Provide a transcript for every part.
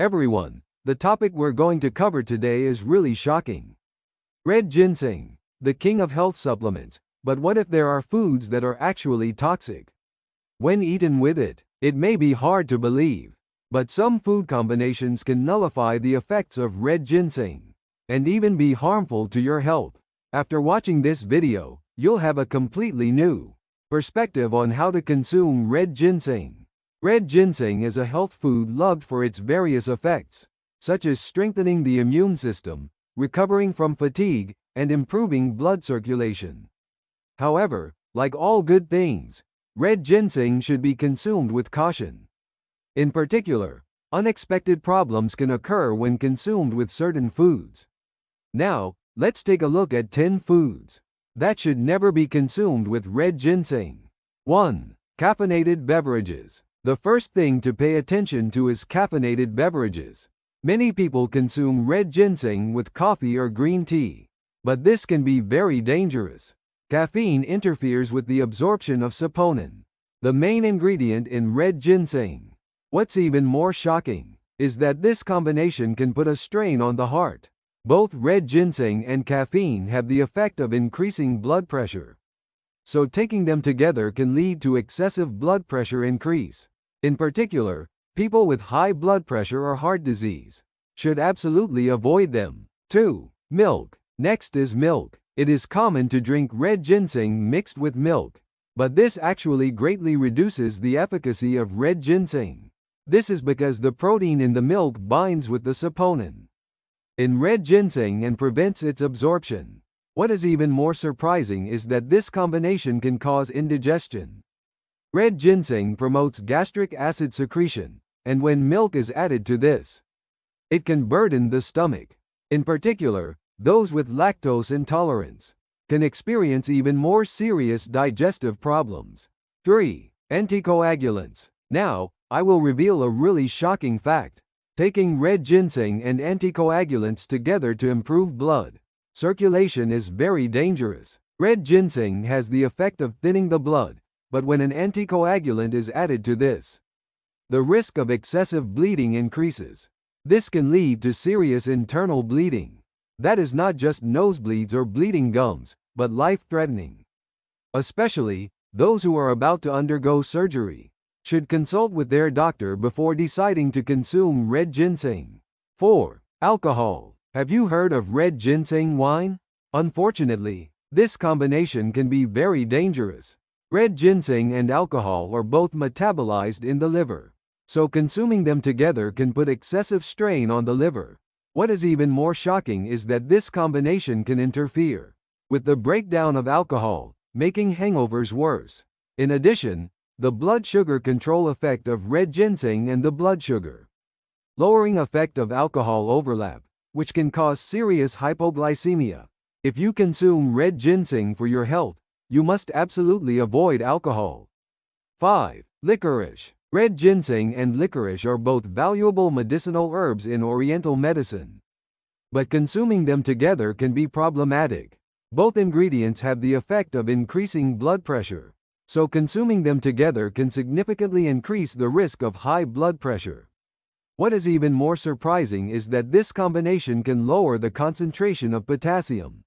Everyone, the topic we're going to cover today is really shocking. Red ginseng, the king of health supplements, but what if there are foods that are actually toxic? When eaten with it, it may be hard to believe, but some food combinations can nullify the effects of red ginseng, and even be harmful to your health. After watching this video, you'll have a completely new perspective on how to consume red ginseng. Red ginseng is a health food loved for its various effects, such as strengthening the immune system, recovering from fatigue, and improving blood circulation. However, like all good things, red ginseng should be consumed with caution. In particular, unexpected problems can occur when consumed with certain foods. Now, let's take a look at 10 foods that should never be consumed with red ginseng. 1. Caffeinated beverages. The first thing to pay attention to is caffeinated beverages. Many people consume red ginseng with coffee or green tea, but this can be very dangerous. Caffeine interferes with the absorption of saponin, the main ingredient in red ginseng. What's even more shocking is that this combination can put a strain on the heart. Both red ginseng and caffeine have the effect of increasing blood pressure, so taking them together can lead to excessive blood pressure increase. In particular, people with high blood pressure or heart disease should absolutely avoid them. 2. Milk. Next is milk. It is common to drink red ginseng mixed with milk, but this actually greatly reduces the efficacy of red ginseng. This is because the protein in the milk binds with the saponin in red ginseng and prevents its absorption. What is even more surprising is that this combination can cause indigestion. Red ginseng promotes gastric acid secretion, and when milk is added to this, it can burden the stomach. In particular, those with lactose intolerance can experience even more serious digestive problems. 3. Anticoagulants. Now, I will reveal a really shocking fact. Taking red ginseng and anticoagulants together to improve blood circulation is very dangerous. Red ginseng has the effect of thinning the blood, but when an anticoagulant is added to this, the risk of excessive bleeding increases. This can lead to serious internal bleeding. That is not just nosebleeds or bleeding gums, but life-threatening. Especially, those who are about to undergo surgery should consult with their doctor before deciding to consume red ginseng. 4. Alcohol. Have you heard of red ginseng wine? Unfortunately, this combination can be very dangerous. Red ginseng and alcohol are both metabolized in the liver, so consuming them together can put excessive strain on the liver. What is even more shocking is that this combination can interfere with the breakdown of alcohol, making hangovers worse. In addition, the blood sugar control effect of red ginseng and the blood sugar lowering effect of alcohol overlap, which can cause serious hypoglycemia. If you consume red ginseng for your health, you must absolutely avoid alcohol. 5. Licorice. Red ginseng and licorice are both valuable medicinal herbs in Oriental medicine, but consuming them together can be problematic. Both ingredients have the effect of increasing blood pressure, so consuming them together can significantly increase the risk of high blood pressure. What is even more surprising is that this combination can lower the concentration of potassium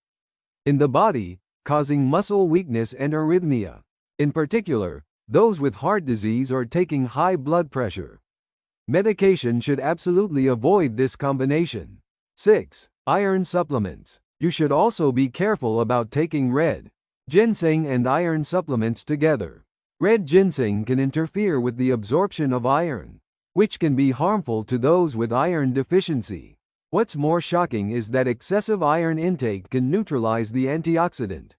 in the body, causing muscle weakness and arrhythmia. In particular, those with heart disease or taking high blood pressure medication should absolutely avoid this combination. 6. Iron supplements. You should also be careful about taking red ginseng and iron supplements together. Red ginseng can interfere with the absorption of iron, which can be harmful to those with iron deficiency. What's more shocking is that excessive iron intake can neutralize the antioxidant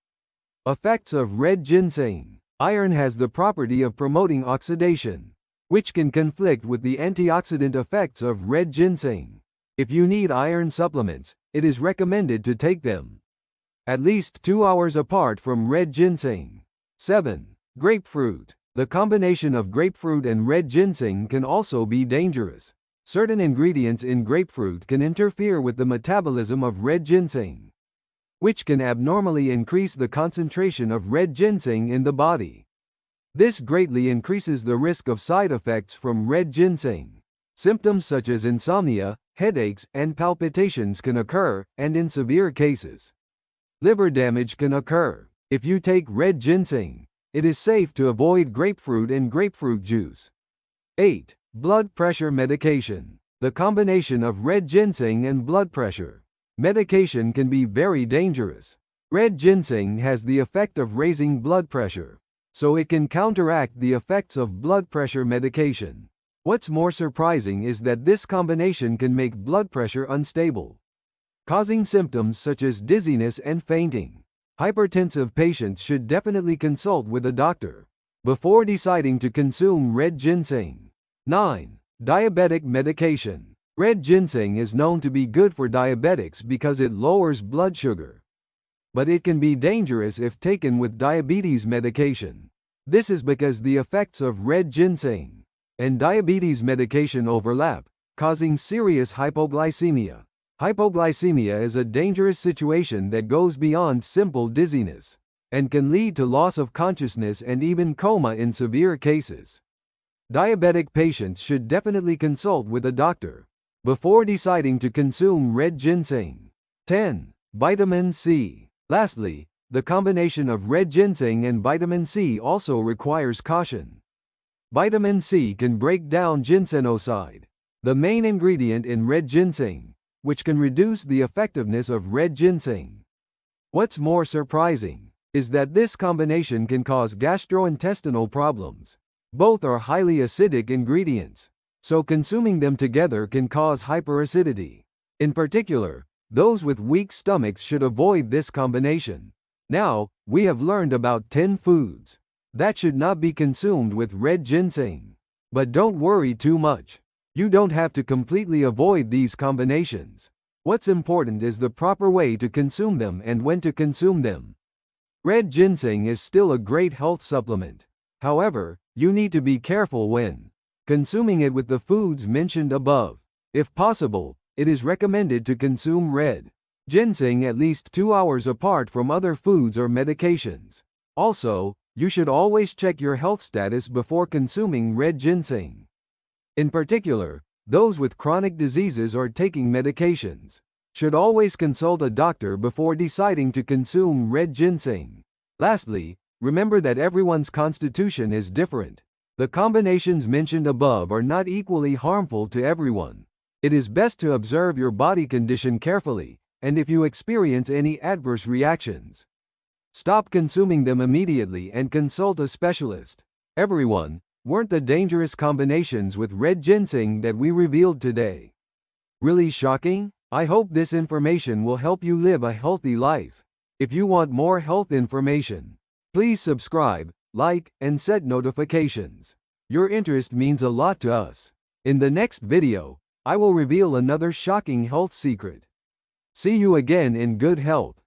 effects of red ginseng. Iron has the property of promoting oxidation, which can conflict with the antioxidant effects of red ginseng. If you need iron supplements, it is recommended to take them at least 2 hours apart from red ginseng. 7. Grapefruit. The combination of grapefruit and red ginseng can also be dangerous. Certain ingredients in grapefruit can interfere with the metabolism of red ginseng, which can abnormally increase the concentration of red ginseng in the body. This greatly increases the risk of side effects from red ginseng, Symptoms such as insomnia, headaches, and palpitations can occur, and in severe cases, liver damage can occur. If you take red ginseng, it is safe to avoid grapefruit and grapefruit juice. 8. Blood pressure medication. The combination of red ginseng and blood pressure medication can be very dangerous. Red ginseng has the effect of raising blood pressure, so it can counteract the effects of blood pressure medication. What's more surprising is that this combination can make blood pressure unstable, causing symptoms such as dizziness and fainting. Hypertensive patients should definitely consult with a doctor before deciding to consume red ginseng. 9. Diabetic medication. Red ginseng is known to be good for diabetics because it lowers blood sugar, but it can be dangerous if taken with diabetes medication. This is because the effects of red ginseng and diabetes medication overlap, causing serious hypoglycemia. Hypoglycemia is a dangerous situation that goes beyond simple dizziness and can lead to loss of consciousness and even coma in severe cases. Diabetic patients should definitely consult with a doctor before deciding to consume red ginseng. 10. Vitamin C. Lastly, the combination of red ginseng and vitamin C also requires caution. Vitamin C can break down ginsenoside, the main ingredient in red ginseng, which can reduce the effectiveness of red ginseng. What's more surprising is that this combination can cause gastrointestinal problems. Both are highly acidic ingredients, so consuming them together can cause hyperacidity. In particular, those with weak stomachs should avoid this combination. Now, we have learned about 10 foods that should not be consumed with red ginseng. But don't worry too much. You don't have to completely avoid these combinations. What's important is the proper way to consume them and when to consume them. Red ginseng is still a great health supplement. However, you need to be careful when consuming it with the foods mentioned above. If possible, it is recommended to consume red ginseng at least 2 hours apart from other foods or medications. Also, you should always check your health status before consuming red ginseng. In particular, those with chronic diseases or taking medications should always consult a doctor before deciding to consume red ginseng. Lastly, remember that everyone's constitution is different. The combinations mentioned above are not equally harmful to everyone. It is best to observe your body condition carefully, and if you experience any adverse reactions, stop consuming them immediately and consult a specialist. Everyone, weren't the dangerous combinations with red ginseng that we revealed today really shocking? I hope this information will help you live a healthy life. If you want more health information, please subscribe, like, and set notifications. Your interest means a lot to us. In the next video, I will reveal another shocking health secret. See you again in good health.